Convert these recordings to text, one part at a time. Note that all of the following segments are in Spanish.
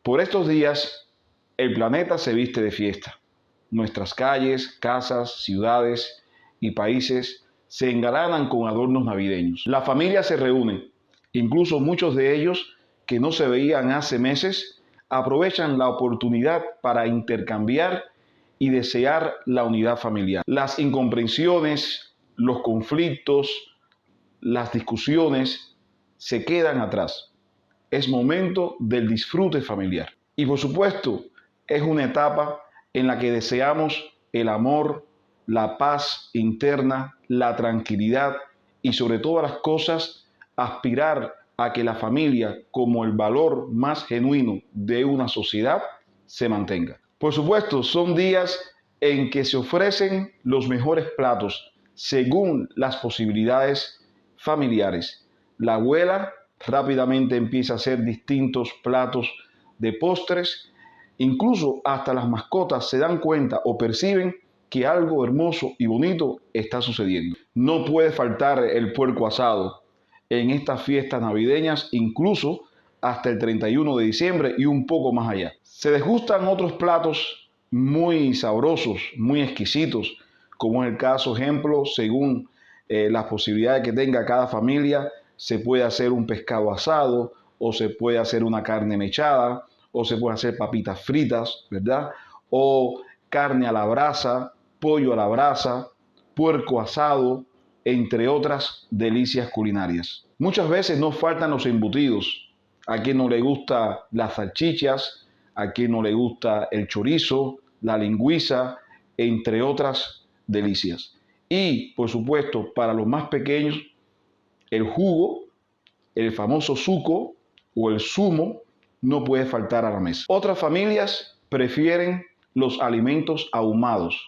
Por estos días, el planeta se viste de fiesta. Nuestras calles, casas, ciudades y países se engalanan con adornos navideños. La familia se reúne, incluso muchos de ellos que no se veían hace meses, aprovechan la oportunidad para intercambiar y desear la unidad familiar. Las incomprensiones, los conflictos, las discusiones se quedan atrás. Es momento del disfrute familiar. Y por supuesto, es una etapa en la que deseamos el amor, la paz interna, la tranquilidad y sobre todas las cosas, aspirar a que la familia como el valor más genuino de una sociedad se mantenga. Por supuesto, son días en que se ofrecen los mejores platos según las posibilidades familiares. La abuela rápidamente empieza a hacer distintos platos de postres. Incluso hasta las mascotas se dan cuenta o perciben que algo hermoso y bonito está sucediendo. No puede faltar el puerco asado en estas fiestas navideñas, incluso hasta el 31 de diciembre y un poco más allá. Se degustan otros platos muy sabrosos, muy exquisitos, como es el caso, ejemplo, según las posibilidades que tenga cada familia, se puede hacer un pescado asado, o se puede hacer una carne mechada, o se puede hacer papitas fritas, ¿verdad? O carne a la brasa, pollo a la brasa, puerco asado, entre otras delicias culinarias. Muchas veces no faltan los embutidos. A quien no le gusta las salchichas, a quien no le gusta el chorizo, la lingüiza, entre otras delicias. Y, por supuesto, para los más pequeños, el jugo, el famoso suco o el zumo, no puede faltar a la mesa. Otras familias prefieren los alimentos ahumados.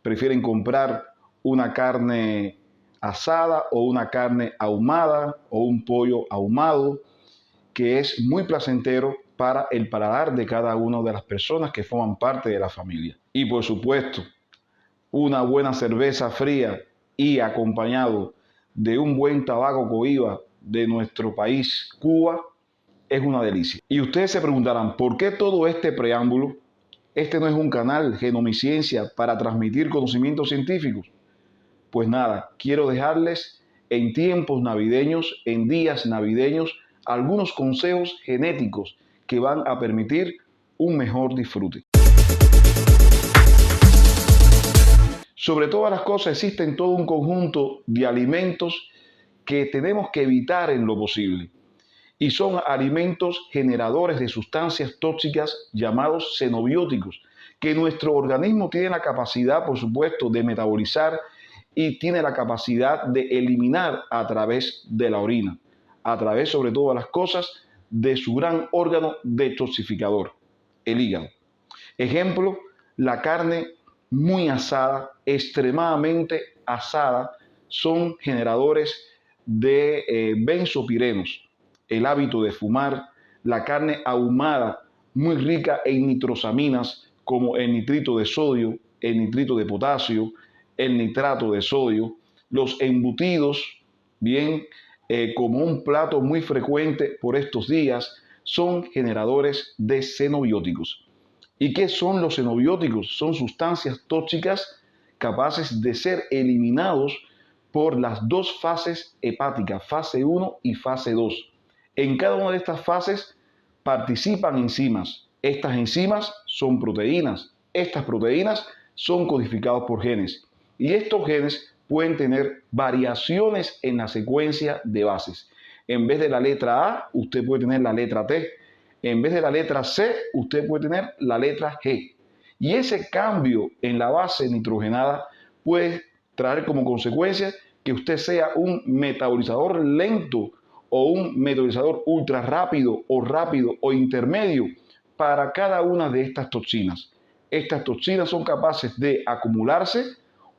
Prefieren comprar una carne asada o una carne ahumada o un pollo ahumado, que es muy placentero para el paladar de cada una de las personas que forman parte de la familia. Y por supuesto, una buena cerveza fría y acompañado de un buen tabaco cohiba de nuestro país, Cuba, es una delicia. Y ustedes se preguntarán, ¿por qué todo este preámbulo? Este no es un canal Genomiciencia para transmitir conocimientos científicos. Pues nada, quiero dejarles en tiempos navideños, en días navideños, algunos consejos genéticos que van a permitir un mejor disfrute. Sobre todas las cosas existen todo un conjunto de alimentos que tenemos que evitar en lo posible. Y son alimentos generadores de sustancias tóxicas llamados xenobióticos, que nuestro organismo tiene la capacidad, por supuesto, de metabolizar y tiene la capacidad de eliminar a través de la orina, a través, sobre todas las cosas, de su gran órgano detoxificador, el hígado. Ejemplo, la carne muy asada, extremadamente asada, son generadores de benzopirenos. El hábito de fumar, la carne ahumada, muy rica en nitrosaminas, como el nitrito de sodio, el nitrito de potasio, el nitrato de sodio, los embutidos, bien, como un plato muy frecuente por estos días, son generadores de xenobióticos. ¿Y qué son los xenobióticos? Son sustancias tóxicas capaces de ser eliminados por las dos fases hepáticas, fase 1 y fase 2. En cada una de estas fases participan enzimas. Estas enzimas son proteínas. Estas proteínas son codificadas por genes. Y estos genes pueden tener variaciones en la secuencia de bases. En vez de la letra A, usted puede tener la letra T. En vez de la letra C, usted puede tener la letra G. Y ese cambio en la base nitrogenada puede traer como consecuencia que usted sea un metabolizador lento o un metabolizador ultra rápido o intermedio para cada una de estas toxinas. Estas toxinas son capaces de acumularse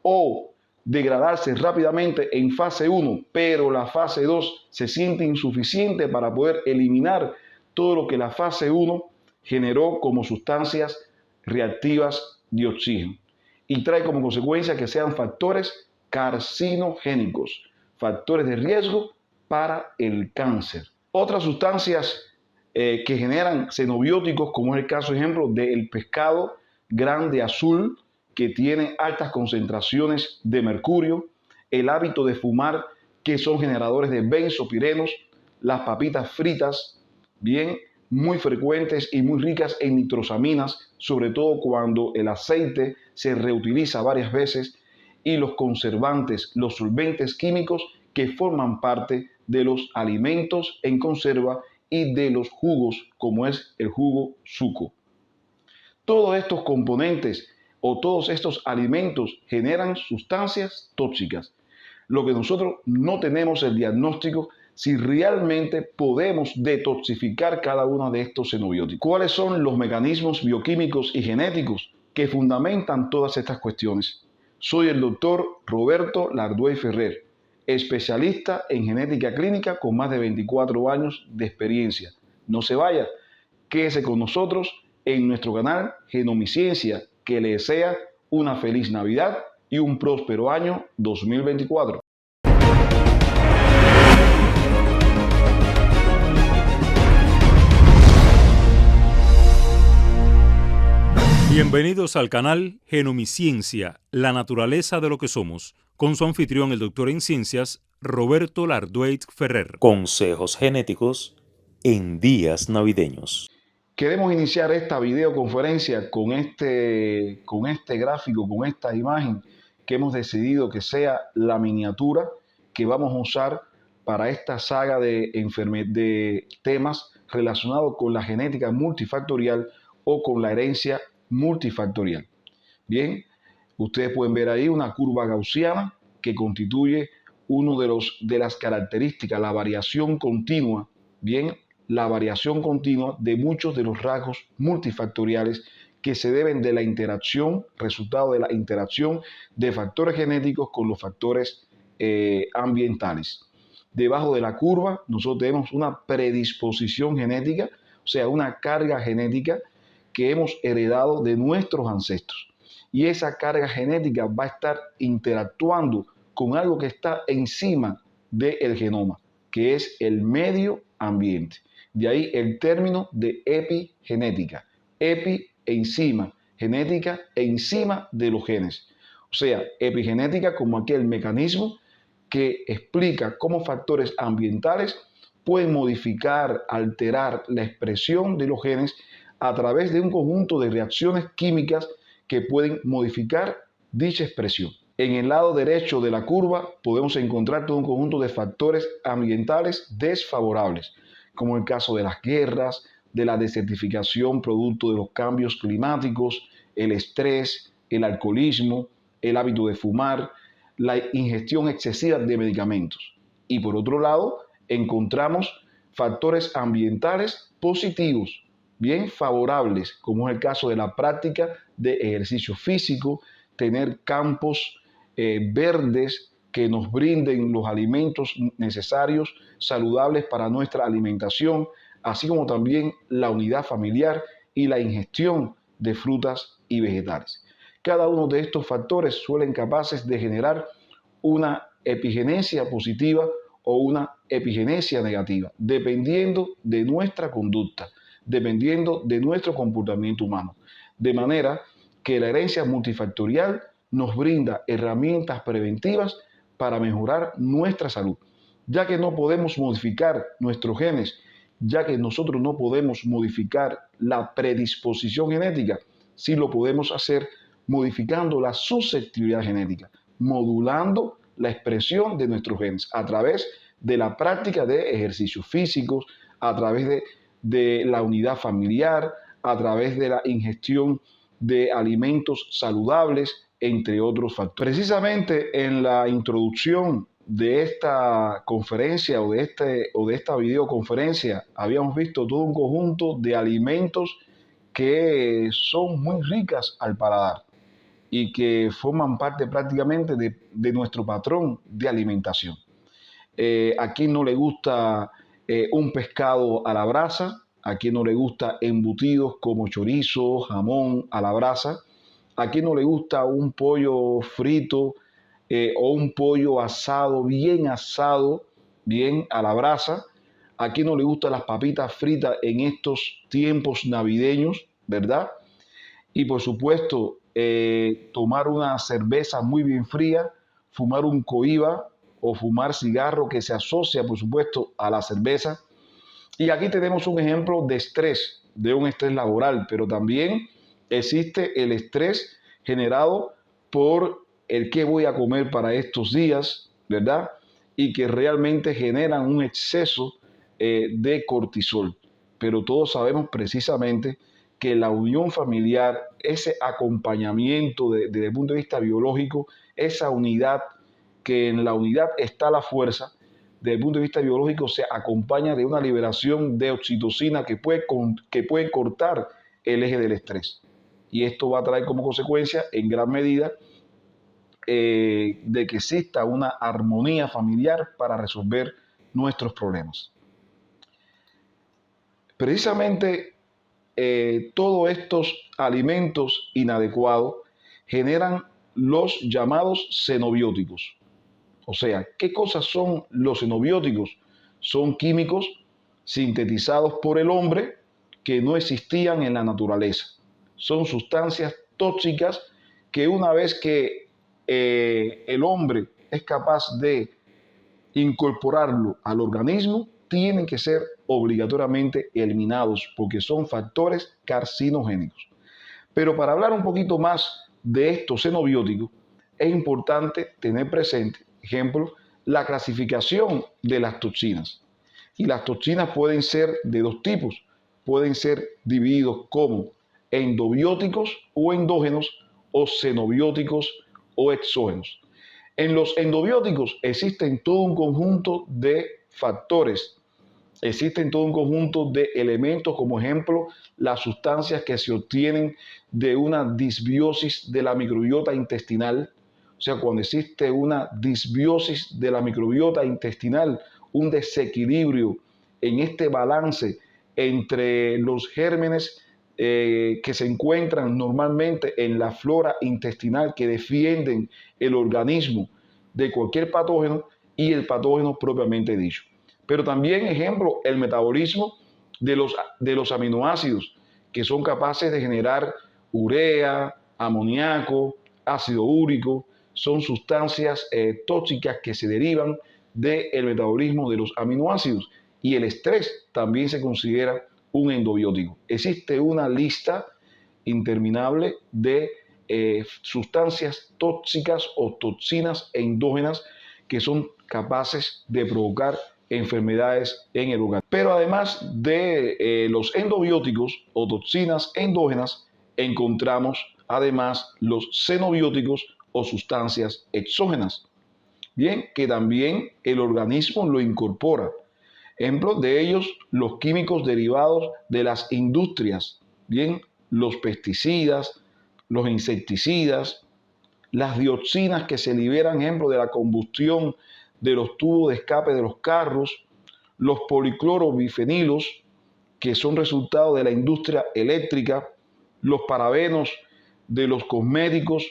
o degradarse rápidamente en fase 1, pero la fase 2 se siente insuficiente para poder eliminar todo lo que la fase 1 generó como sustancias reactivas de oxígeno y trae como consecuencia que sean factores carcinogénicos, factores de riesgo para el cáncer. Otras sustancias que generan xenobióticos, como es el caso, ejemplo, del pescado grande azul, que tiene altas concentraciones de mercurio, el hábito de fumar, que son generadores de benzopirenos, las papitas fritas, bien, muy frecuentes y muy ricas en nitrosaminas, sobre todo cuando el aceite se reutiliza varias veces, y los conservantes, los solventes químicos que forman parte de los alimentos en conserva y de los jugos, como es el jugo suco. Todos estos componentes o todos estos alimentos generan sustancias tóxicas. Lo que nosotros no tenemos el diagnóstico si realmente podemos detoxificar cada uno de estos xenobióticos. ¿Cuáles son los mecanismos bioquímicos y genéticos que fundamentan todas estas cuestiones? Soy el doctor Roberto Larduey Ferrer, especialista en genética clínica con más de 24 años de experiencia. No se vaya, quédese con nosotros en nuestro canal Genomiciencia, que le desea una feliz Navidad y un próspero año 2024. Bienvenidos al canal Genomiciencia, la naturaleza de lo que somos, con su anfitrión, el doctor en ciencias, Roberto Larduey Ferrer. Consejos genéticos en días navideños. Queremos iniciar esta videoconferencia con este gráfico, con esta imagen que hemos decidido que sea la miniatura que vamos a usar para esta saga de temas relacionados con la genética multifactorial o con la herencia multifactorial. Bien, ustedes pueden ver ahí una curva gaussiana que constituye uno de las características, la variación continua, bien, la variación continua de muchos de los rasgos multifactoriales que se deben de la interacción, resultado de la interacción de factores genéticos con los factores ambientales. Debajo de la curva nosotros tenemos una predisposición genética, o sea, una carga genética que hemos heredado de nuestros ancestros. Y esa carga genética va a estar interactuando con algo que está encima del genoma, que es el medio ambiente. De ahí el término de epigenética. Epi, encima, genética encima de los genes. O sea, epigenética como aquel mecanismo que explica cómo factores ambientales pueden modificar, alterar la expresión de los genes a través de un conjunto de reacciones químicas que pueden modificar dicha expresión. En el lado derecho de la curva podemos encontrar todo un conjunto de factores ambientales desfavorables, como el caso de las guerras, de la desertificación producto de los cambios climáticos, el estrés, el alcoholismo, el hábito de fumar, la ingestión excesiva de medicamentos. Y por otro lado, encontramos factores ambientales positivos, bien favorables, como es el caso de la práctica de ejercicio físico, tener campos verdes que nos brinden los alimentos necesarios, saludables para nuestra alimentación, así como también la unidad familiar y la ingestión de frutas y vegetales. Cada uno de estos factores suelen capaces de generar una epigenesia positiva o una epigenesia negativa, dependiendo de nuestra conducta, dependiendo de nuestro comportamiento humano. De manera que la herencia multifactorial nos brinda herramientas preventivas para mejorar nuestra salud, ya que no podemos modificar nuestros genes, ya que nosotros no podemos modificar la predisposición genética, sí lo podemos hacer modificando la susceptibilidad genética, modulando la expresión de nuestros genes a través de la práctica de ejercicios físicos, a través de la unidad familiar, a través de la ingestión de alimentos saludables, entre otros factores. Precisamente en la introducción de esta conferencia o de esta videoconferencia habíamos visto todo un conjunto de alimentos que son muy ricas al paladar y que forman parte prácticamente de nuestro patrón de alimentación. A quien no le gusta un pescado a la brasa, a quien no le gusta embutidos como chorizo, jamón a la brasa, a quien no le gusta un pollo frito o un pollo asado, bien a la brasa, ¿A quién no le gustan las papitas fritas en estos tiempos navideños, verdad? Y por supuesto, tomar una cerveza muy bien fría, fumar un cohiba o fumar cigarro que se asocia, por supuesto, a la cerveza. Y aquí tenemos un ejemplo de estrés, de un estrés laboral, pero también existe el estrés generado por el qué voy a comer para estos días, ¿verdad? Y que realmente generan un exceso de cortisol. Pero todos sabemos precisamente que la unión familiar, ese acompañamiento desde el punto de vista biológico, esa unidad, que en la unidad está la fuerza, desde el punto de vista biológico se acompaña de una liberación de oxitocina que puede cortar el eje del estrés. Y esto va a traer como consecuencia, en gran medida, de que exista una armonía familiar para resolver nuestros problemas. Precisamente todos estos alimentos inadecuados generan los llamados xenobióticos. O sea, ¿qué cosas son los xenobióticos? Son químicos sintetizados por el hombre que no existían en la naturaleza. Son sustancias tóxicas que una vez que el hombre es capaz de incorporarlo al organismo, tienen que ser obligatoriamente eliminados porque son factores carcinogénicos. Pero para hablar un poquito más de estos xenobióticos, es importante tener presente, ejemplo, la clasificación de las toxinas. Y las toxinas pueden ser de dos tipos. Pueden ser divididos como endobióticos o endógenos o xenobióticos o exógenos. En los endobióticos existen todo un conjunto de factores, existen todo un conjunto de elementos, como ejemplo, las sustancias que se obtienen de una disbiosis de la microbiota intestinal. O sea, cuando existe una disbiosis de la microbiota intestinal, un desequilibrio en este balance entre los gérmenes que se encuentran normalmente en la flora intestinal que defienden el organismo de cualquier patógeno y el patógeno propiamente dicho. Pero también, ejemplo, el metabolismo de los aminoácidos que son capaces de generar urea, amoníaco, ácido úrico, son sustancias tóxicas que se derivan del metabolismo de los aminoácidos. Y el estrés también se considera un endobiótico. Existe una lista interminable de sustancias tóxicas o toxinas endógenas que son capaces de provocar enfermedades en el organismo. Pero además de los endobióticos o toxinas endógenas, encontramos además los xenobióticos o sustancias exógenas. Bien, que también el organismo lo incorpora. Ejemplos de ellos, los químicos derivados de las industrias, bien, los pesticidas, los insecticidas, las dioxinas que se liberan, ejemplo, de la combustión de los tubos de escape de los carros, los policlorobifenilos, que son resultado de la industria eléctrica, los parabenos de los cosméticos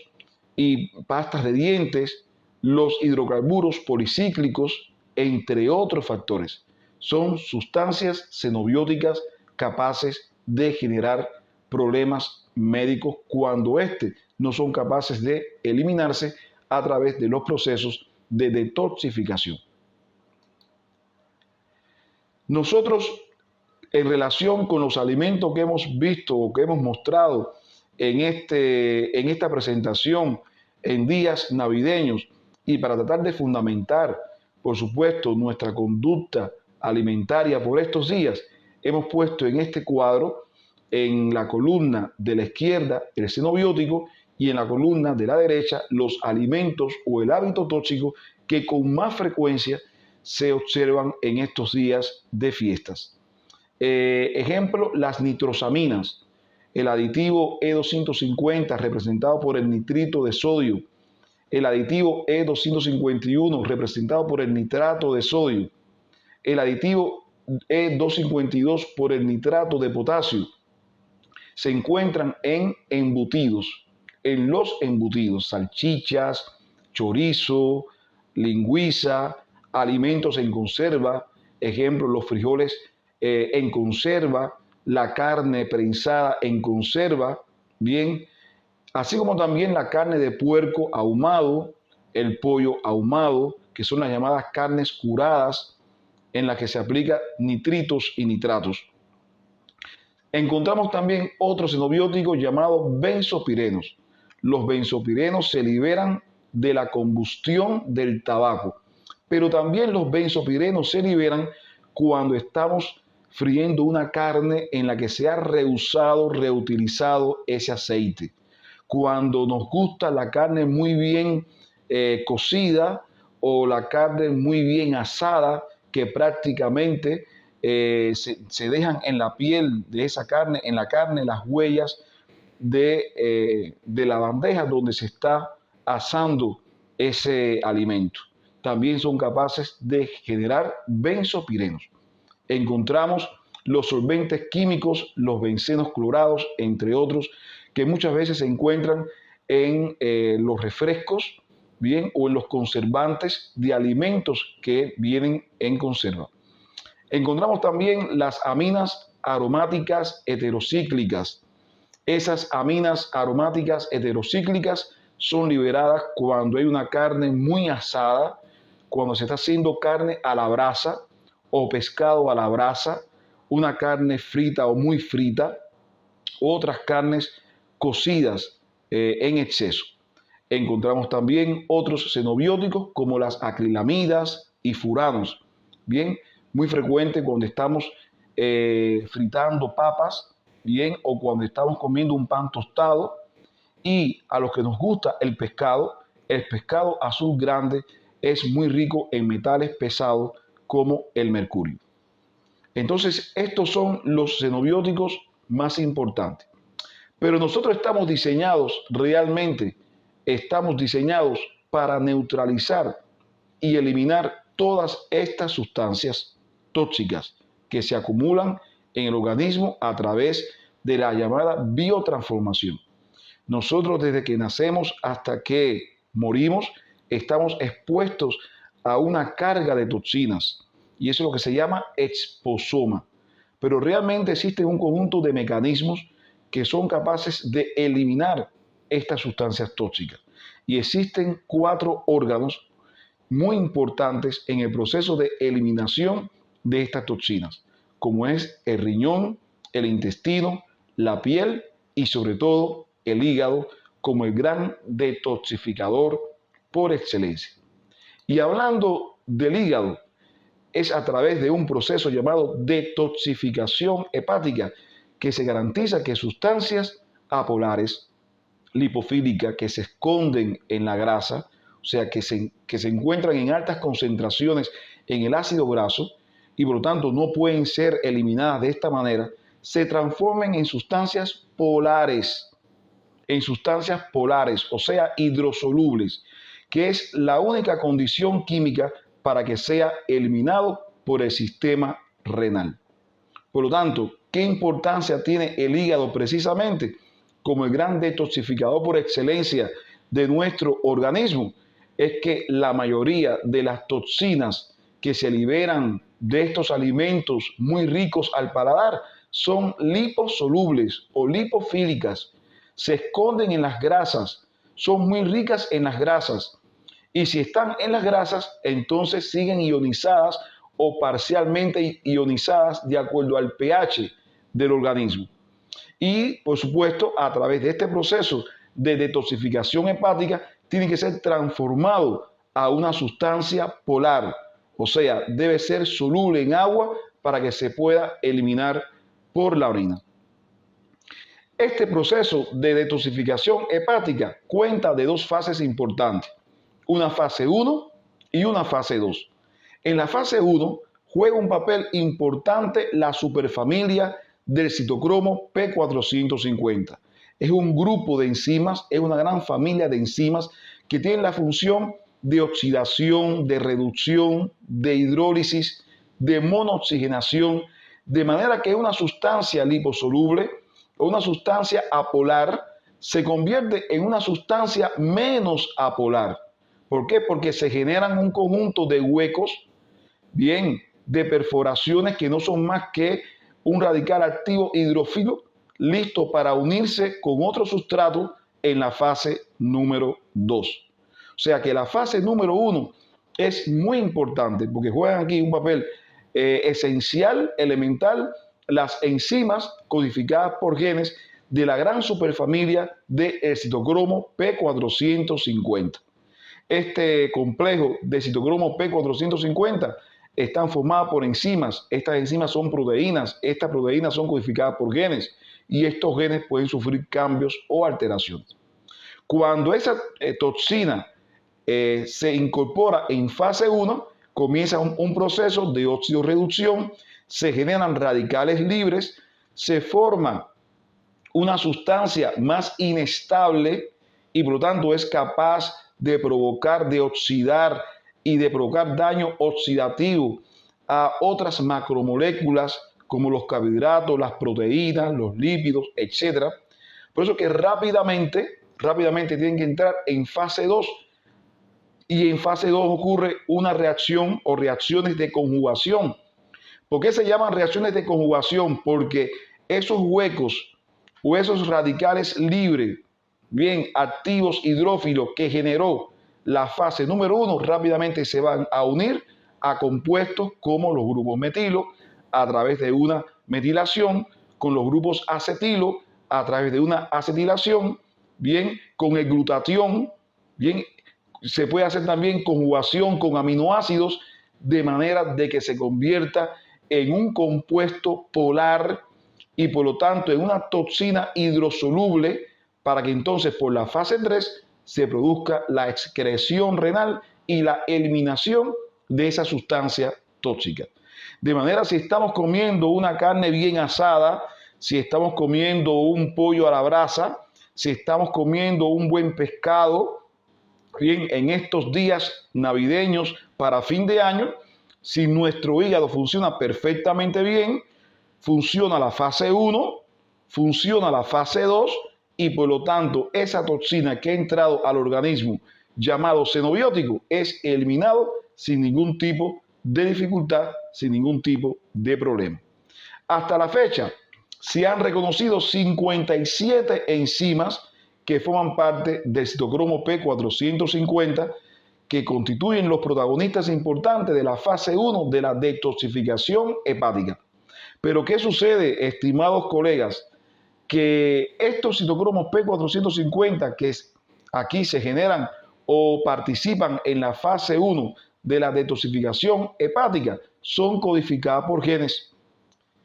y pastas de dientes, los hidrocarburos policíclicos, entre otros factores. Son sustancias xenobióticas capaces de generar problemas médicos cuando estos no son capaces de eliminarse a través de los procesos de detoxificación. Nosotros, en relación con los alimentos que hemos visto o que hemos mostrado en esta presentación en días navideños y para tratar de fundamentar, por supuesto, nuestra conducta alimentaria por estos días, hemos puesto en este cuadro, en la columna de la izquierda, el xenobiótico y en la columna de la derecha, los alimentos o el hábito tóxico que con más frecuencia se observan en estos días de fiestas. Ejemplo, las nitrosaminas, el aditivo E250 representado por el nitrito de sodio, el aditivo E251 representado por el nitrato de sodio, el aditivo E252 por el nitrato de potasio, se encuentran en embutidos, en los embutidos, salchichas, chorizo, lingüiza, alimentos en conserva, ejemplo, los frijoles en conserva, la carne prensada en conserva, bien, así como también la carne de puerco ahumado, el pollo ahumado, que son las llamadas carnes curadas, en las que se aplica nitritos y nitratos. Encontramos también otros xenobióticos llamados benzopirenos. Los benzopirenos se liberan de la combustión del tabaco, pero también los benzopirenos se liberan cuando estamos friendo una carne en la que se ha reutilizado ese aceite. Cuando nos gusta la carne muy bien cocida o la carne muy bien asada, que prácticamente se dejan en la piel de esa carne, en la carne, las huellas de la bandeja donde se está asando ese alimento. También son capaces de generar benzopirenos. Encontramos los solventes químicos, los bencenos clorados, entre otros, que muchas veces se encuentran en los refrescos, bien, o en los conservantes de alimentos que vienen en conserva. Encontramos también las aminas aromáticas heterocíclicas. Esas aminas aromáticas heterocíclicas son liberadas cuando hay una carne muy asada, cuando se está haciendo carne a la brasa o pescado a la brasa, una carne frita o muy frita, otras carnes cocidas en exceso. Encontramos también otros xenobióticos como las acrilamidas y furanos, bien, muy frecuente cuando estamos fritando papas, bien, o cuando estamos comiendo un pan tostado. Y a los que nos gusta el pescado azul grande es muy rico en metales pesados como el mercurio. Entonces, estos son los xenobióticos más importantes. Pero nosotros estamos diseñados para neutralizar y eliminar todas estas sustancias tóxicas que se acumulan en el organismo a través de la llamada biotransformación. Nosotros desde que nacemos hasta que morimos estamos expuestos a una carga de toxinas y eso es lo que se llama exposoma. Pero realmente existe un conjunto de mecanismos que son capaces de eliminar estas sustancias tóxicas. Y existen 4 órganos muy importantes en el proceso de eliminación de estas toxinas, como es el riñón, el intestino, la piel y sobre todo el hígado como el gran detoxificador por excelencia. Y hablando del hígado, es a través de un proceso llamado detoxificación hepática que se garantiza que sustancias apolares, lipofílicas, que se esconden en la grasa, o sea, que se encuentran en altas concentraciones en el ácido graso y por lo tanto no pueden ser eliminadas de esta manera, se transformen en sustancias polares, o sea, hidrosolubles, que es la única condición química para que sea eliminado por el sistema renal. Por lo tanto, ¿qué importancia tiene el hígado precisamente como el gran detoxificador por excelencia de nuestro organismo? Es que la mayoría de las toxinas que se liberan de estos alimentos muy ricos al paladar son liposolubles o lipofílicas. Se esconden en las grasas, son muy ricas en las grasas. Y si están en las grasas, entonces siguen ionizadas o parcialmente ionizadas de acuerdo al pH del organismo. Y, por supuesto, a través de este proceso de detoxificación hepática, tiene que ser transformado a una sustancia polar, o sea, debe ser soluble en agua para que se pueda eliminar por la orina. Este proceso de detoxificación hepática cuenta de 2 fases importantes, una fase 1 y una fase 2. En la fase 1 juega un papel importante la superfamilia del citocromo P450. Es un grupo de enzimas, es una gran familia de enzimas que tienen la función de oxidación, de reducción, de hidrólisis, de monooxigenación, de manera que una sustancia liposoluble o una sustancia apolar se convierte en una sustancia menos apolar. ¿Por qué? Porque se generan un conjunto de huecos, bien, de perforaciones que no son más que un radical activo hidrófilo listo para unirse con otro sustrato en la fase número 2. O sea que la fase número 1 es muy importante porque juegan aquí un papel esencial, elemental, las enzimas codificadas por genes de la gran superfamilia del citocromo P450. Este complejo de citocromo P450 están formadas por enzimas. Estas enzimas son proteínas. Estas proteínas son codificadas por genes y estos genes pueden sufrir cambios o alteraciones. Cuando esa toxina se incorpora en fase 1, comienza un proceso de oxidorreducción, se generan radicales libres, se forma una sustancia más inestable y por lo tanto es capaz de provocar, de oxidar y de provocar daño oxidativo a otras macromoléculas como los carbohidratos, las proteínas, los lípidos, etc. Por eso que rápidamente tienen que entrar en fase 2 y en fase 2 ocurre una reacción o reacciones de conjugación. ¿Por qué se llaman reacciones de conjugación? Porque esos huecos o esos radicales libres, bien activos hidrófilos que generó la fase número 1, rápidamente se van a unir a compuestos como los grupos metilo a través de una metilación, con los grupos acetilo a través de una acetilación, bien, con el glutatión, bien, se puede hacer también conjugación con aminoácidos de manera de que se convierta en un compuesto polar y por lo tanto en una toxina hidrosoluble para que entonces por la fase 3 se produzca la excreción renal y la eliminación de esa sustancia tóxica. De manera, si estamos comiendo una carne bien asada, si estamos comiendo un pollo a la brasa, si estamos comiendo un buen pescado, bien, en estos días navideños para fin de año, si nuestro hígado funciona perfectamente bien, funciona la fase 1, funciona la fase 2 y por lo tanto esa toxina que ha entrado al organismo llamado xenobiótico es eliminado sin ningún tipo de dificultad, sin ningún tipo de problema. Hasta la fecha se han reconocido 57 enzimas que forman parte del citocromo P450 que constituyen los protagonistas importantes de la fase 1 de la detoxificación hepática. Pero ¿qué sucede, estimados colegas? Que estos citocromos P450 que aquí se generan o participan en la fase 1 de la detoxificación hepática son codificadas por genes.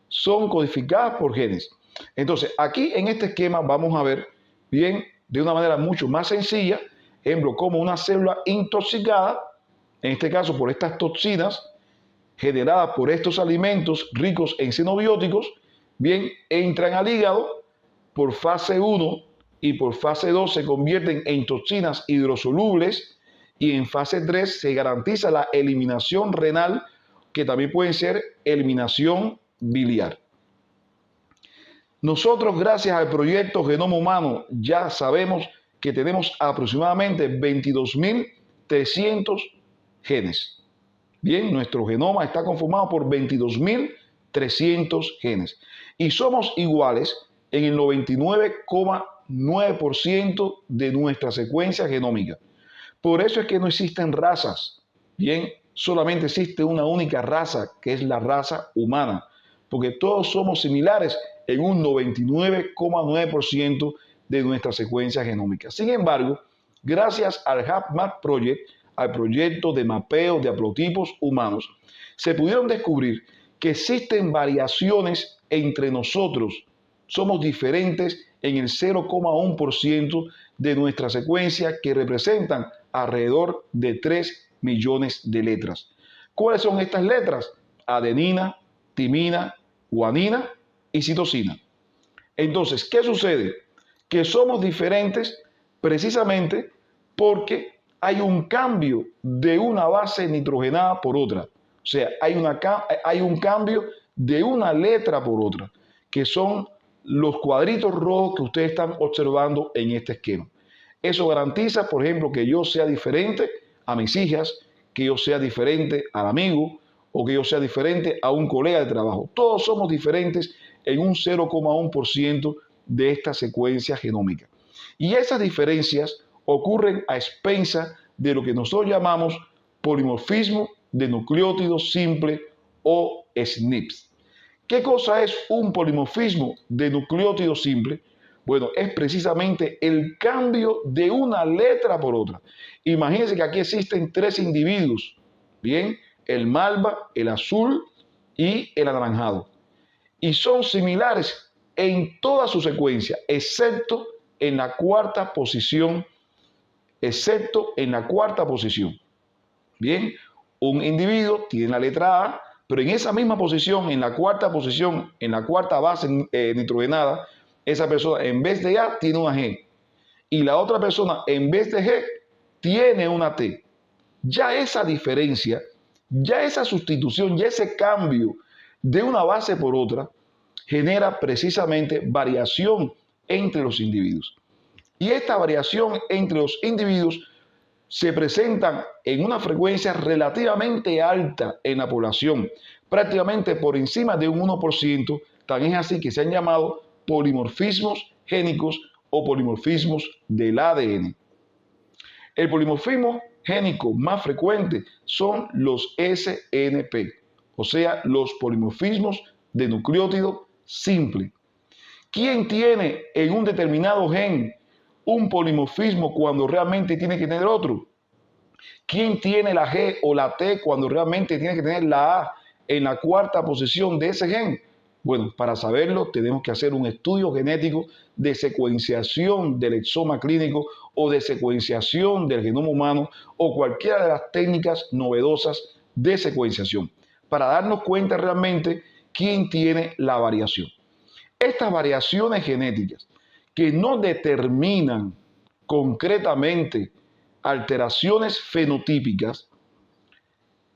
Son codificadas por genes. Entonces, aquí en este esquema vamos a ver bien, de una manera mucho más sencilla, ejemplo, como una célula intoxicada, en este caso por estas toxinas generadas por estos alimentos ricos en xenobióticos, bien, entran al hígado por fase 1 y por fase 2 se convierten en toxinas hidrosolubles y en fase 3 se garantiza la eliminación renal, que también puede ser eliminación biliar. Nosotros, gracias al proyecto Genoma Humano, ya sabemos que tenemos aproximadamente 22.300 genes. Bien, nuestro genoma está conformado por 22.300 genes y somos iguales en el 99,9% de nuestra secuencia genómica. Por eso es que no existen razas. Bien, solamente existe una única raza, que es la raza humana, porque todos somos similares en un 99,9% de nuestra secuencia genómica. Sin embargo, gracias al HapMap Project, al proyecto de mapeo de haplotipos humanos, se pudieron descubrir que existen variaciones entre nosotros. Somos diferentes en el 0,1% de nuestra secuencia, que representan alrededor de 3 millones de letras. ¿Cuáles son estas letras? Adenina, timina, guanina y citosina. Entonces, ¿qué sucede? Que somos diferentes precisamente porque hay un cambio de una base nitrogenada por otra. O sea, hay un cambio de una letra por otra, que son los cuadritos rojos que ustedes están observando en este esquema. Eso garantiza, por ejemplo, que yo sea diferente a mis hijas, que yo sea diferente al amigo o que yo sea diferente a un colega de trabajo. Todos somos diferentes en un 0,1% de esta secuencia genómica. Y esas diferencias ocurren a expensas de lo que nosotros llamamos polimorfismo de nucleótidos simples o SNPs. ¿Qué cosa es un polimorfismo de nucleótido simple? Bueno, es precisamente el cambio de una letra por otra. Imagínense que aquí existen 3 individuos, ¿bien? El malva, el azul y el anaranjado. Y son similares en toda su secuencia, excepto en la cuarta posición. Bien, un individuo tiene la letra A, pero en esa misma posición, en la cuarta base nitrogenada, esa persona en vez de A tiene una G. Y la otra persona en vez de G tiene una T. Ya esa diferencia, ya esa sustitución, ya ese cambio de una base por otra genera precisamente variación entre los individuos. Y esta variación entre los individuos se presentan en una frecuencia relativamente alta en la población, prácticamente por encima de un 1%, tan es así que se han llamado polimorfismos génicos o polimorfismos del ADN. El polimorfismo génico más frecuente son los SNP, o sea, los polimorfismos de nucleótido simple. ¿Quién tiene en un determinado gen un polimorfismo cuando realmente tiene que tener otro? ¿Quién tiene la G o la T cuando realmente tiene que tener la A en la cuarta posición de ese gen? Bueno, para saberlo tenemos que hacer un estudio genético de secuenciación del exoma clínico o de secuenciación del genoma humano o cualquiera de las técnicas novedosas de secuenciación para darnos cuenta realmente quién tiene la variación. Estas variaciones genéticas que no determinan concretamente alteraciones fenotípicas,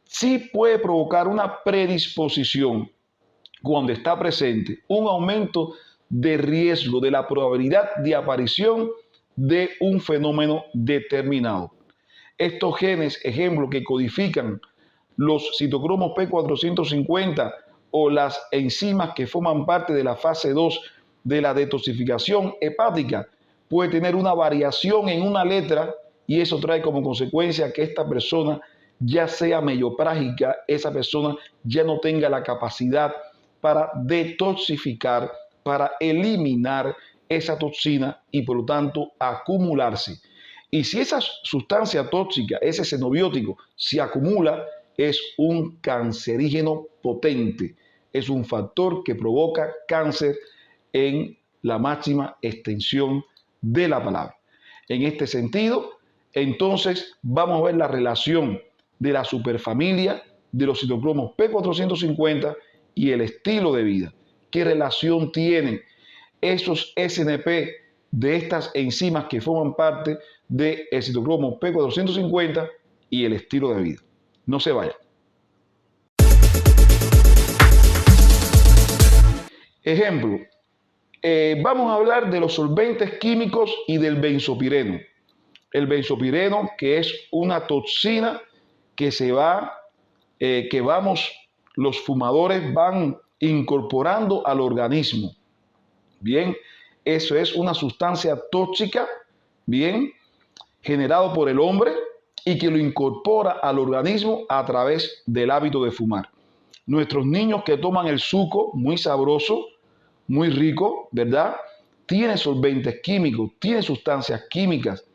sí puede provocar una predisposición cuando está presente un aumento de riesgo de la probabilidad de aparición de un fenómeno determinado. Estos genes, ejemplo, que codifican los citocromos P450 o las enzimas que forman parte de la fase 2 de la detoxificación hepática, puede tener una variación en una letra y eso trae como consecuencia que esta persona ya sea meioprágica, esa persona ya no tenga la capacidad para detoxificar, para eliminar esa toxina y por lo tanto acumularse. Y si esa sustancia tóxica, ese xenobiótico, se acumula, es un cancerígeno potente, es un factor que provoca cáncer en la máxima extensión de la palabra. En este sentido, entonces vamos a ver la relación de la superfamilia de los citocromos P450 y el estilo de vida. ¿Qué relación tienen esos SNP de estas enzimas que forman parte del citocromo P450 y el estilo de vida? No se vayan. Ejemplo, vamos a hablar de los solventes químicos y del benzopireno. El benzopireno, que es una toxina que los fumadores van incorporando al organismo. Bien, eso es una sustancia tóxica, bien, generado por el hombre y que lo incorpora al organismo a través del hábito de fumar. Nuestros niños que toman el zuco, muy sabroso, muy rico, ¿verdad? Tienen solventes químicos, tienen sustancias químicas,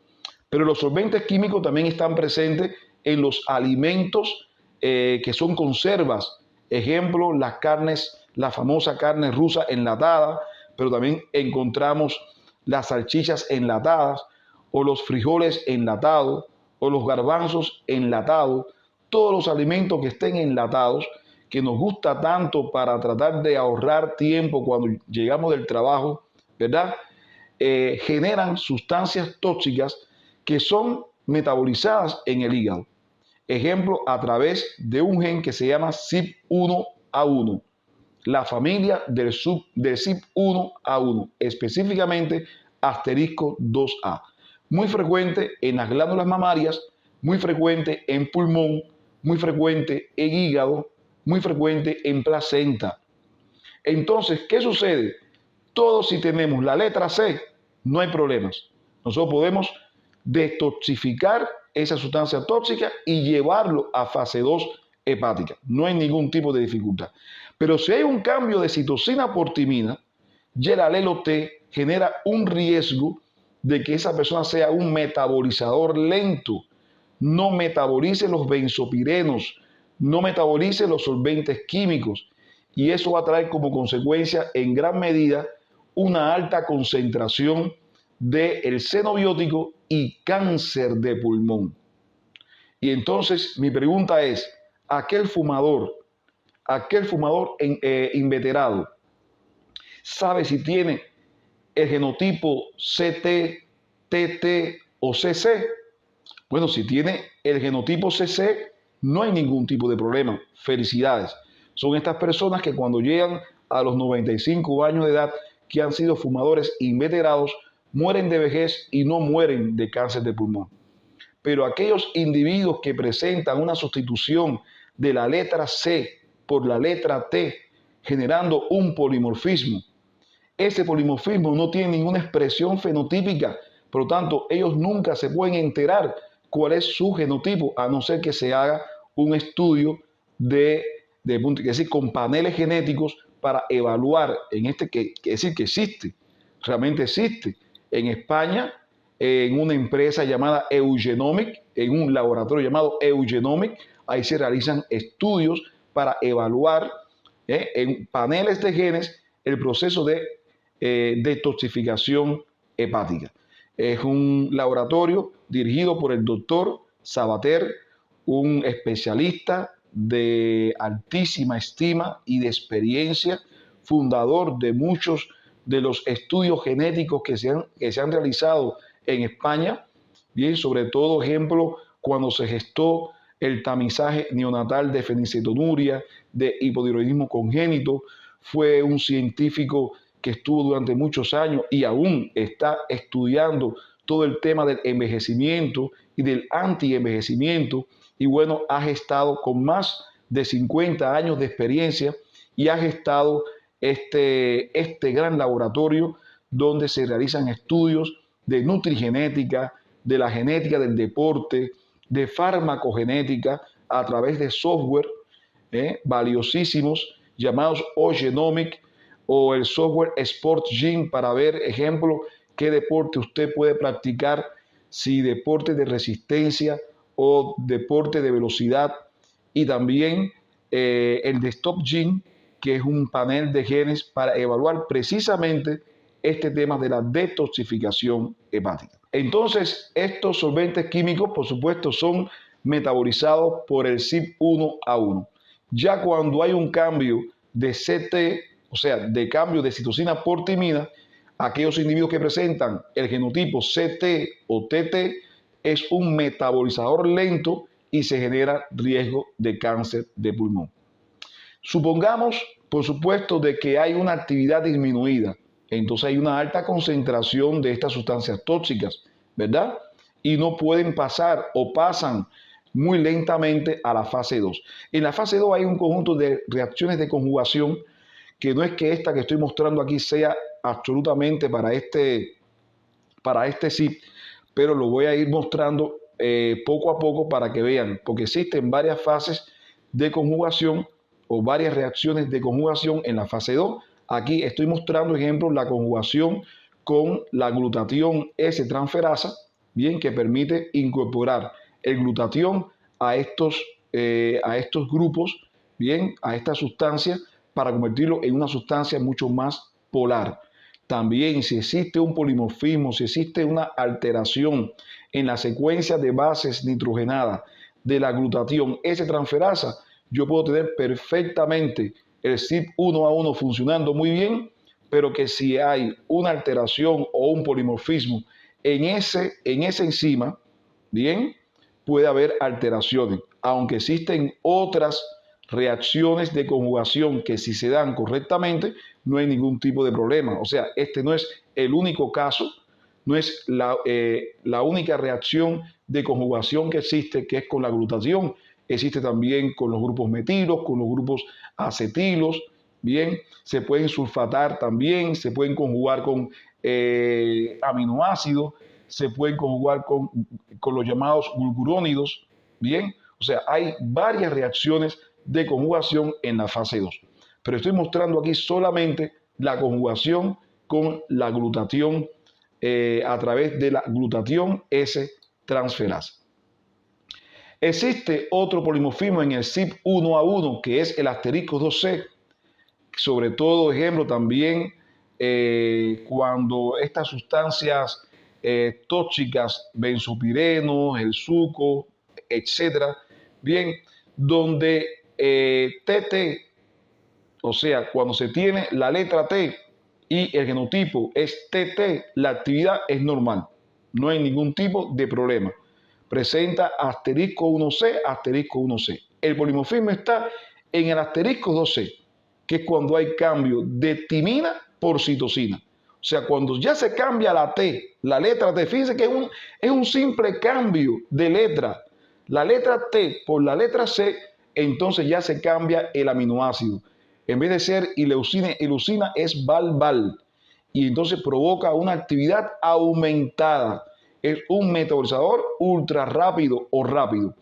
pero los solventes químicos también están presentes en los alimentos que son conservas. Ejemplo, las carnes, la famosa carne rusa enlatada, pero también encontramos las salchichas enlatadas o los frijoles enlatados o los garbanzos enlatados. Todos los alimentos que estén enlatados, que nos gusta tanto para tratar de ahorrar tiempo cuando llegamos del trabajo, ¿verdad? Generan sustancias tóxicas que son metabolizadas en el hígado. Ejemplo, a través de un gen que se llama CYP1A1, la familia del CYP1A1, específicamente asterisco 2A. Muy frecuente en las glándulas mamarias, muy frecuente en pulmón, muy frecuente en hígado, muy frecuente en placenta. Entonces, ¿qué sucede? Todos si tenemos la letra C, no hay problemas. Nosotros podemos detoxificar esa sustancia tóxica y llevarlo a fase 2 hepática. No hay ningún tipo de dificultad. Pero si hay un cambio de citosina por timina, ya el alelo T genera un riesgo de que esa persona sea un metabolizador lento, no metabolice los benzopirenos, no metabolice los solventes químicos, y eso va a traer como consecuencia en gran medida una alta concentración del xenobiótico y cáncer de pulmón. Y entonces mi pregunta es, aquel fumador inveterado, ¿sabe si tiene el genotipo CT, TT o CC? Bueno, si tiene el genotipo CC, no hay ningún tipo de problema. Felicidades. Son estas personas que cuando llegan a los 95 años de edad, que han sido fumadores inveterados, mueren de vejez y no mueren de cáncer de pulmón. Pero aquellos individuos que presentan una sustitución de la letra C por la letra T, generando un polimorfismo, ese polimorfismo no tiene ninguna expresión fenotípica, por lo tanto, ellos nunca se pueden enterar cuál es su genotipo, a no ser que se haga un estudio con paneles genéticos para evaluar, que existe, realmente existe. En España, en una empresa llamada Eugenomic, en un laboratorio llamado Eugenomic, ahí se realizan estudios para evaluar en paneles de genes el proceso de detoxificación hepática. Es un laboratorio dirigido por el doctor Sabater, un especialista de altísima estima y de experiencia, fundador de muchos de los estudios genéticos que se han realizado en España. Bien, sobre todo, ejemplo, cuando se gestó el tamizaje neonatal de fenilcetonuria, de hipotiroidismo congénito, fue un científico que estuvo durante muchos años y aún está estudiando todo el tema del envejecimiento y del anti-envejecimiento, y bueno, ha gestado con más de 50 años de experiencia y ha gestado este gran laboratorio donde se realizan estudios de nutrigenética, de la genética del deporte, de farmacogenética a través de software valiosísimos llamados Ogenomic o el software SportGene para ver, ejemplo, qué deporte usted puede practicar, si deporte de resistencia o deporte de velocidad, y también el de StopGene, que es un panel de genes para evaluar precisamente este tema de la detoxificación hepática. Entonces, estos solventes químicos, por supuesto, son metabolizados por el CYP1A1. Ya cuando hay un cambio de CT, o sea, de cambio de citosina por timina, aquellos individuos que presentan el genotipo CT o TT es un metabolizador lento y se genera riesgo de cáncer de pulmón. Supongamos, por supuesto, de que hay una actividad disminuida, entonces hay una alta concentración de estas sustancias tóxicas, ¿verdad? Y no pueden pasar o pasan muy lentamente a la fase 2. En la fase 2 hay un conjunto de reacciones de conjugación que no es que esta que estoy mostrando aquí sea absolutamente para este CYP, pero lo voy a ir mostrando poco a poco para que vean, porque existen varias fases de conjugación o varias reacciones de conjugación en la fase 2. Aquí estoy mostrando, ejemplo, la conjugación con la glutatión S-transferasa, bien, que permite incorporar el glutatión a estos grupos, bien, a esta sustancia, para convertirlo en una sustancia mucho más polar. También, si existe un polimorfismo, si existe una alteración en la secuencia de bases nitrogenadas de la glutatión S-transferasa, yo puedo tener perfectamente el CYP1A1 funcionando muy bien, pero que si hay una alteración o un polimorfismo en esa enzima, bien, puede haber alteraciones, aunque existen otras reacciones de conjugación que si se dan correctamente no hay ningún tipo de problema. O sea, este no es el único caso, no es la única reacción de conjugación que existe, que es con la glutatión existe también con los grupos metilos, con los grupos acetilos, bien, se pueden sulfatar también, se pueden conjugar con aminoácidos, se pueden conjugar con los llamados glucurónidos, bien, o sea, hay varias reacciones de conjugación en la fase 2. Pero estoy mostrando aquí solamente la conjugación con la glutatión a través de la glutatión S-transferasa. Existe otro polimorfismo en el CYP1A1 que es el asterisco 2C, sobre todo ejemplo también cuando estas sustancias tóxicas, benzopirenos, el suco, etcétera, bien, donde TT, o sea, cuando se tiene la letra T y el genotipo es TT, la actividad es normal, no hay ningún tipo de problema. Presenta asterisco 1C, asterisco 1C. El polimorfismo está en el asterisco 2C, que es cuando hay cambio de timina por citosina. O sea, cuando ya se cambia la T, la letra T, fíjense que es un simple cambio de letra. La letra T por la letra C, entonces ya se cambia el aminoácido. En vez de ser ileusina es val-val. Y entonces provoca una actividad aumentada. Es un metabolizador ultra rápido o rápido.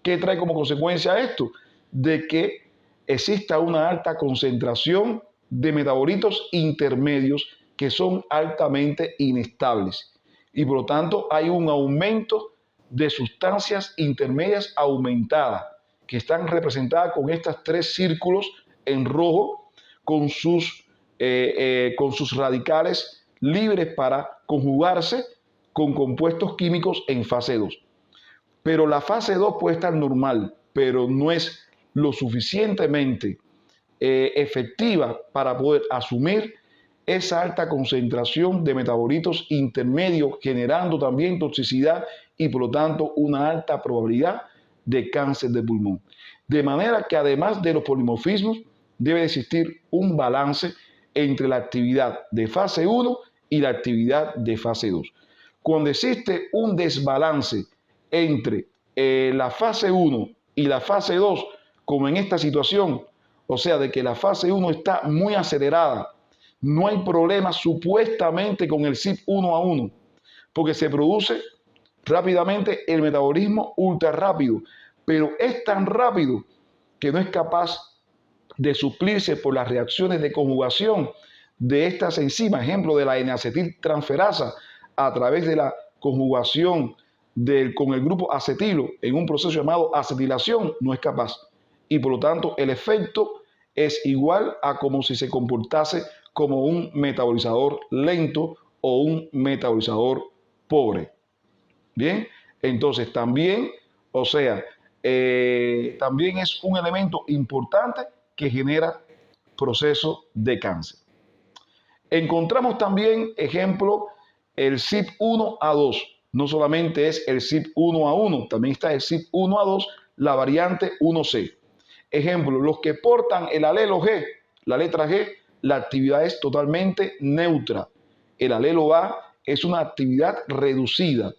¿Qué trae como consecuencia esto? De que exista una alta concentración de metabolitos intermedios que son altamente inestables. Y por lo tanto hay un aumento de sustancias intermedias aumentadas que están representadas con estos 3 círculos en rojo con sus radicales libres para conjugarse con compuestos químicos en fase 2. Pero la fase 2 puede estar normal, pero no es lo suficientemente efectiva para poder asumir esa alta concentración de metabolitos intermedios, generando también toxicidad y por lo tanto una alta probabilidad de cáncer de pulmón. De manera que además de los polimorfismos, debe existir un balance entre la actividad de fase 1 y la actividad de fase 2. Cuando existe un desbalance entre la fase 1 y la fase 2, como en esta situación, o sea, de que la fase 1 está muy acelerada, no hay problema supuestamente con el CYP1A1, porque se produce rápidamente el metabolismo ultra rápido, pero es tan rápido que no es capaz de suplirse por las reacciones de conjugación de estas enzimas, ejemplo de la N-acetiltransferasa, a través de la conjugación con el grupo acetilo en un proceso llamado acetilación, no es capaz. Y por lo tanto el efecto es igual a como si se comportase como un metabolizador lento o un metabolizador pobre. Bien, entonces también, o sea, también es un elemento importante que genera proceso de cáncer. Encontramos también, ejemplo, el CYP1A2. No solamente es el CYP1A1, también está el CYP1A2, la variante 1C. Ejemplo, los que portan el alelo G, la letra G, la actividad es totalmente neutra. El alelo A es una actividad reducida.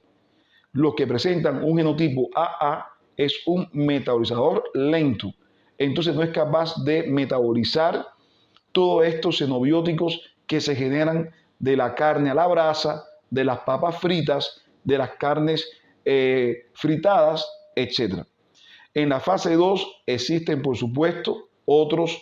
Los que presentan un genotipo AA es un metabolizador lento. Entonces no es capaz de metabolizar todos estos xenobióticos que se generan de la carne a la brasa, de las papas fritas, de las carnes fritadas, etc. En la fase 2 existen, por supuesto, otras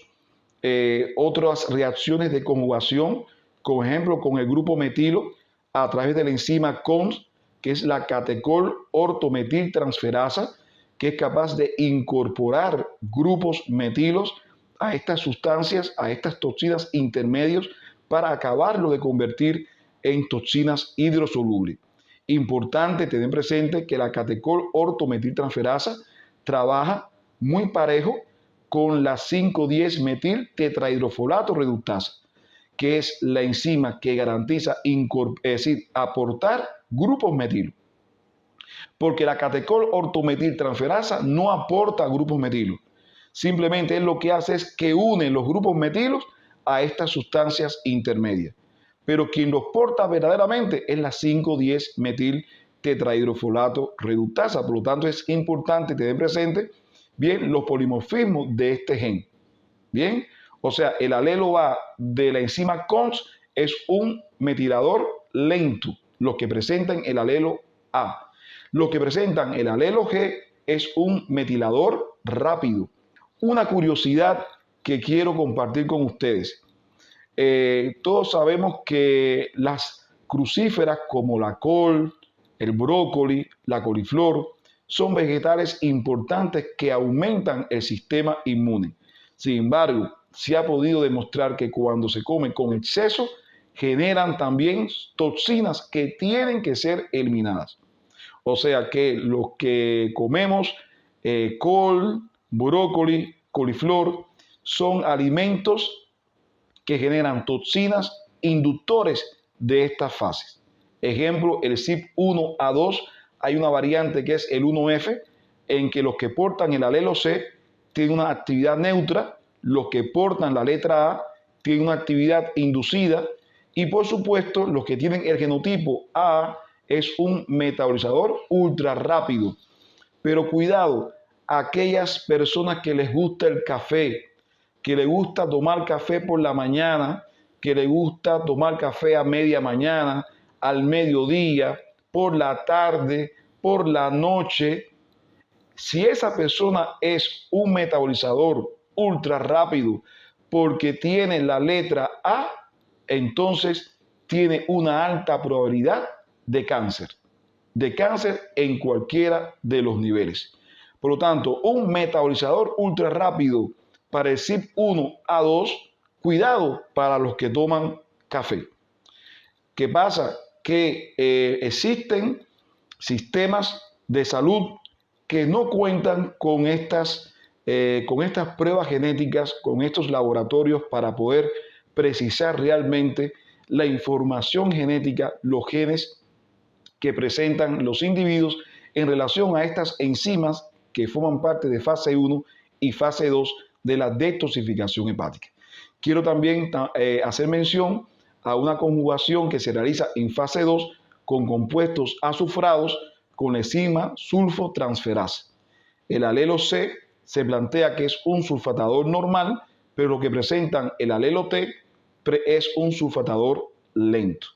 reacciones de conjugación, por ejemplo, con el grupo metilo a través de la enzima COMS, que es la catecol ortometiltransferasa, que es capaz de incorporar grupos metilos a estas sustancias, a estas toxinas intermedios, para acabarlo de convertir en toxinas hidrosolubles. Importante tener presente que la catecol ortometiltransferasa trabaja muy parejo con la 5,10-metil tetrahidrofolato reductasa, que es la enzima que garantiza aportar grupos metilos. Porque la catecol ortometiltransferasa no aporta grupos metilos. Simplemente lo que hace es que une los grupos metilos a estas sustancias intermedias. Pero quien los porta verdaderamente es la 5,10-metil tetrahidrofolato reductasa. Por lo tanto, es importante tener presente bien, los polimorfismos de este gen. Bien, o sea, el alelo A de la enzima CONS es un metilador lento, los que presentan el alelo A. Los que presentan el alelo G es un metilador rápido. Una curiosidad que quiero compartir con ustedes. Todos sabemos que las crucíferas como la col, el brócoli, la coliflor, son vegetales importantes que aumentan el sistema inmune. Sin embargo, se ha podido demostrar que cuando se come con exceso, generan también toxinas que tienen que ser eliminadas. O sea que los que comemos col, brócoli, coliflor, son alimentos que generan toxinas inductores de estas fases. Ejemplo, el CYP1A2, hay una variante que es el 1F, en que los que portan el alelo C tienen una actividad neutra, los que portan la letra A tienen una actividad inducida, y por supuesto los que tienen el genotipo A es un metabolizador ultra rápido. Pero cuidado, aquellas personas que les gusta el café, que les gusta tomar café por la mañana, que les gusta tomar café a media mañana, al mediodía, por la tarde, por la noche, si esa persona es un metabolizador ultra rápido porque tiene la letra A, entonces tiene una alta probabilidad de cáncer en cualquiera de los niveles. Por lo tanto, un metabolizador ultra rápido para el CYP1A2, cuidado para los que toman café. ¿Qué pasa? Que existen sistemas de salud que no cuentan con estas pruebas genéticas, con estos laboratorios para poder precisar realmente la información genética, los genes que presentan los individuos en relación a estas enzimas que forman parte de fase 1 y fase 2 de la detoxificación hepática. Quiero también hacer mención a una conjugación que se realiza en fase 2 con compuestos azufrados con la enzima sulfotransferasa. El alelo C se plantea que es un sulfatador normal, pero lo que presentan el alelo T es un sulfatador lento.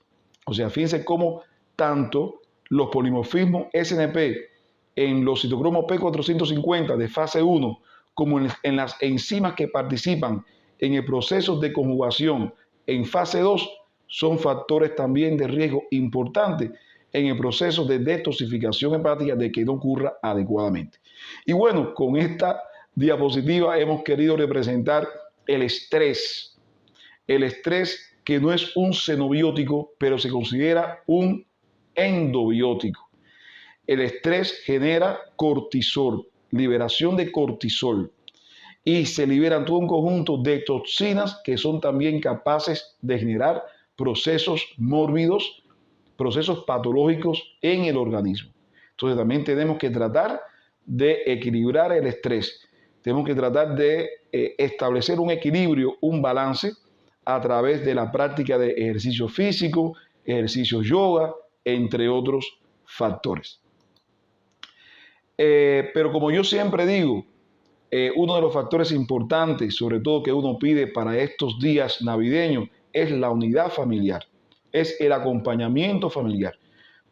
O sea, fíjense cómo tanto los polimorfismos SNP en los citocromos P450 de fase 1 como en las enzimas que participan en el proceso de conjugación en fase 2 son factores también de riesgo importantes en el proceso de detoxificación hepática de que no ocurra adecuadamente. Y bueno, con esta diapositiva hemos querido representar el estrés. El estrés que no es un xenobiótico, pero se considera un endobiótico. El estrés genera cortisol, liberación de cortisol, y se liberan todo un conjunto de toxinas que son también capaces de generar procesos mórbidos, procesos patológicos en el organismo. Entonces también tenemos que tratar de equilibrar el estrés. Tenemos que tratar de establecer un equilibrio, un balance a través de la práctica de ejercicio físico, ejercicio yoga, entre otros factores. Pero como yo siempre digo, uno de los factores importantes, sobre todo que uno pide para estos días navideños, es la unidad familiar, es el acompañamiento familiar.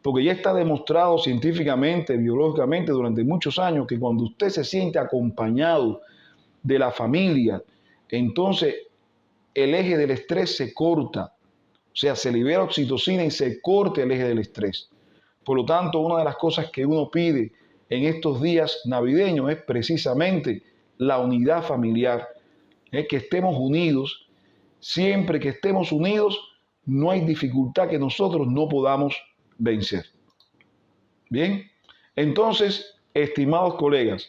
Porque ya está demostrado científicamente, biológicamente, durante muchos años, que cuando usted se siente acompañado de la familia, entonces el eje del estrés se corta. O sea, se libera oxitocina y se corta el eje del estrés. Por lo tanto, una de las cosas que uno pide en estos días navideños es precisamente la unidad familiar, que estemos unidos. Siempre que estemos unidos, no hay dificultad que nosotros no podamos vencer. Bien, entonces, estimados colegas,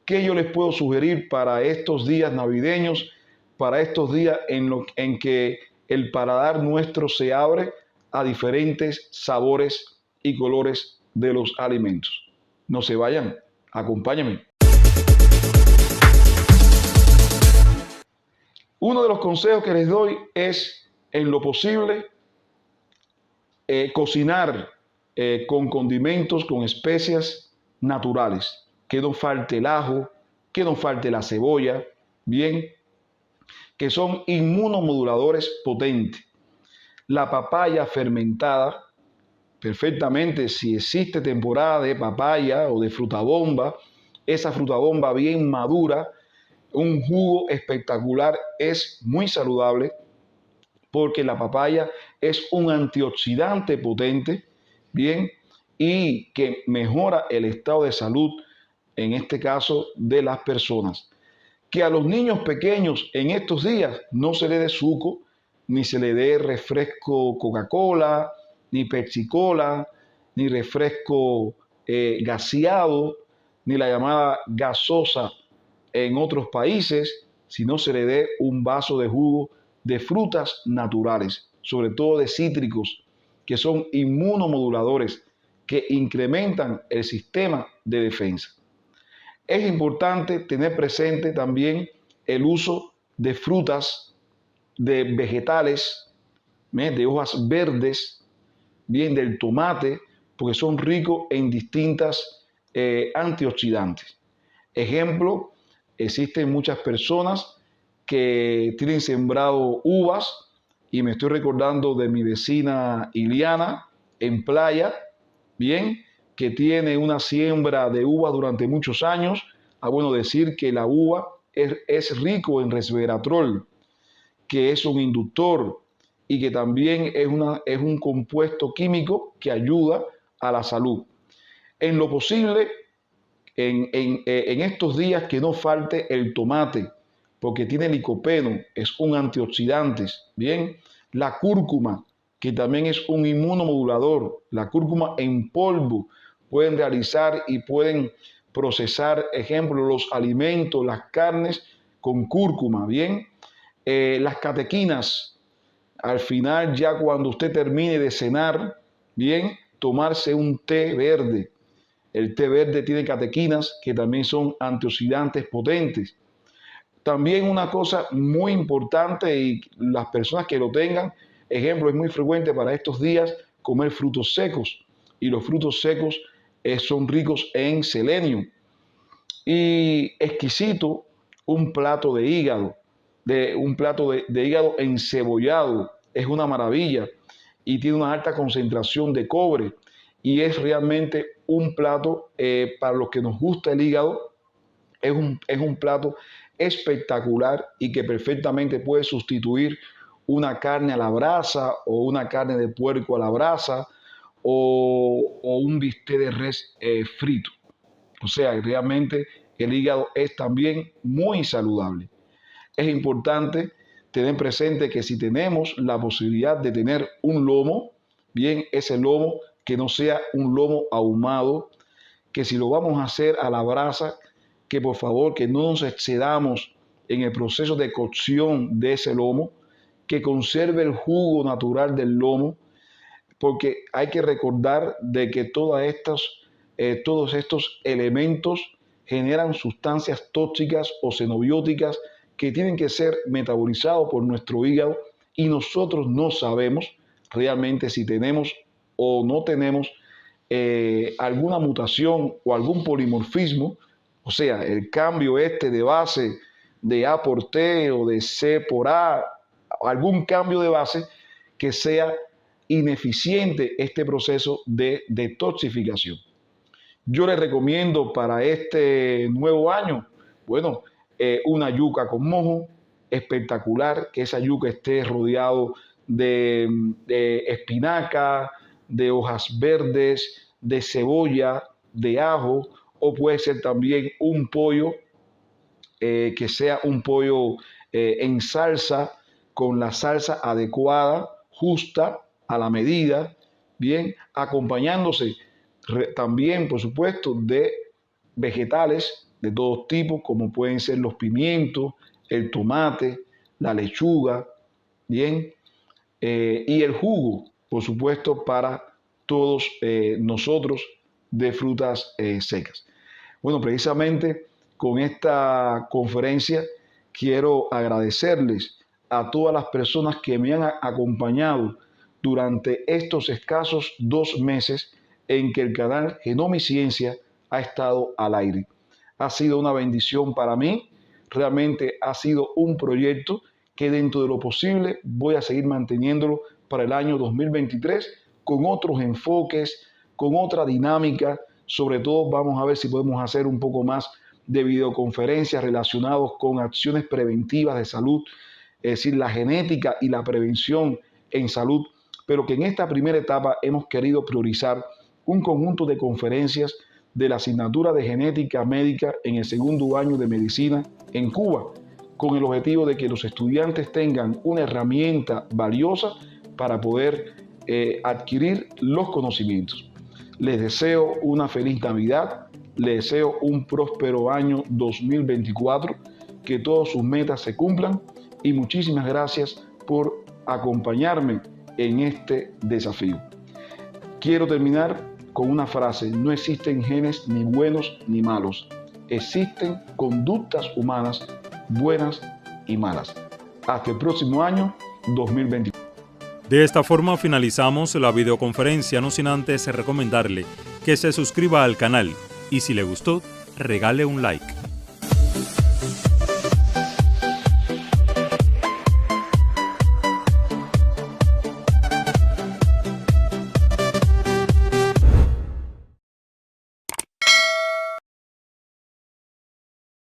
¿qué yo les puedo sugerir para estos días navideños, para estos días en que el paladar nuestro se abre a diferentes sabores y colores de los alimentos? No se vayan, acompáñenme. Uno de los consejos que les doy es, en lo posible, cocinar con condimentos, con especias naturales. Que no falte el ajo, que no falte la cebolla, bien, que son inmunomoduladores potentes. La papaya fermentada, perfectamente, si existe temporada de papaya o de frutabomba, esa frutabomba bien madura, un jugo espectacular, es muy saludable porque la papaya es un antioxidante potente, bien, y que mejora el estado de salud, en este caso, de las personas. Que a los niños pequeños en estos días no se le dé suco, ni se le dé refresco Coca-Cola, ni Pepsi-Cola, ni refresco gaseado, ni la llamada gasosa en otros países, sino se le dé un vaso de jugo de frutas naturales, sobre todo de cítricos, que son inmunomoduladores, que incrementan el sistema de defensa. Es importante tener presente también el uso de frutas, de vegetales, de hojas verdes, bien del tomate, porque son ricos en distintas antioxidantes. Ejemplo, existen muchas personas que tienen sembrado uvas, y me estoy recordando de mi vecina Iliana en Playa, bien, que tiene una siembra de uvas durante muchos años. Bueno, decir que la uva es rico en resveratrol, que es un inductor y que también es un compuesto químico que ayuda a la salud. En lo posible, en estos días, que no falte el tomate, porque tiene licopeno, es un antioxidante, bien, la cúrcuma, que también es un inmunomodulador, la cúrcuma en polvo, pueden realizar y pueden procesar, ejemplo, los alimentos, las carnes con cúrcuma, bien, las catequinas, al final ya cuando usted termine de cenar, bien, tomarse un té verde. El té verde tiene catequinas que también son antioxidantes potentes. También una cosa muy importante, y las personas que lo tengan, ejemplo, es muy frecuente para estos días comer frutos secos, y los frutos secos son ricos en selenio. Y exquisito un plato de hígado, de hígado encebollado, es una maravilla y tiene una alta concentración de cobre, y es realmente un plato para los que nos gusta el hígado, es un plato espectacular y que perfectamente puede sustituir una carne a la brasa o una carne de puerco a la brasa o un bistec de res frito. O sea, realmente el hígado es también muy saludable. Es importante tener presente que si tenemos la posibilidad de tener un lomo, bien, ese lomo que no sea un lomo ahumado, que si lo vamos a hacer a la brasa, que por favor que no nos excedamos en el proceso de cocción de ese lomo, que conserve el jugo natural del lomo, porque hay que recordar de que todos estos elementos generan sustancias tóxicas o xenobióticas que tienen que ser metabolizados por nuestro hígado, y nosotros no sabemos realmente si tenemos o no tenemos alguna mutación o algún polimorfismo, o sea, el cambio de base de A por T o de C por A, algún cambio de base que sea ineficiente este proceso de detoxificación. Yo les recomiendo para este nuevo año, bueno, una yuca con mojo, espectacular, que esa yuca esté rodeado de espinaca, de hojas verdes, de cebolla, de ajo, o puede ser también un pollo, que sea un pollo en salsa, con la salsa adecuada, justa, a la medida, bien, acompañándose también, por supuesto, de vegetales de todos tipos, como pueden ser los pimientos, el tomate, la lechuga, bien, y el jugo, por supuesto, para todos nosotros, de frutas secas. Bueno, precisamente con esta conferencia quiero agradecerles a todas las personas que me han acompañado durante estos escasos 2 meses en que el canal Genoma y Ciencia ha estado al aire. ha sido una bendición para mí. Realmente ha sido un proyecto que dentro de lo posible voy a seguir manteniéndolo para el año 2023 con otros enfoques, con otra dinámica. Sobre todo vamos a ver si podemos hacer un poco más de videoconferencias relacionados con acciones preventivas de salud, es decir, la genética y la prevención en salud, pero que en esta primera etapa hemos querido priorizar un conjunto de conferencias de la asignatura de genética médica en el segundo año de medicina en Cuba, con el objetivo de que los estudiantes tengan una herramienta valiosa para poder adquirir los conocimientos. Les deseo una feliz Navidad, les deseo un próspero año 2024, que todas sus metas se cumplan y muchísimas gracias por acompañarme en este desafío. Quiero terminar con una frase: no existen genes ni buenos ni malos, existen conductas humanas buenas y malas. Hasta el próximo año 2024. De esta forma finalizamos la videoconferencia, no sin antes recomendarle que se suscriba al canal y si le gustó, regale un like.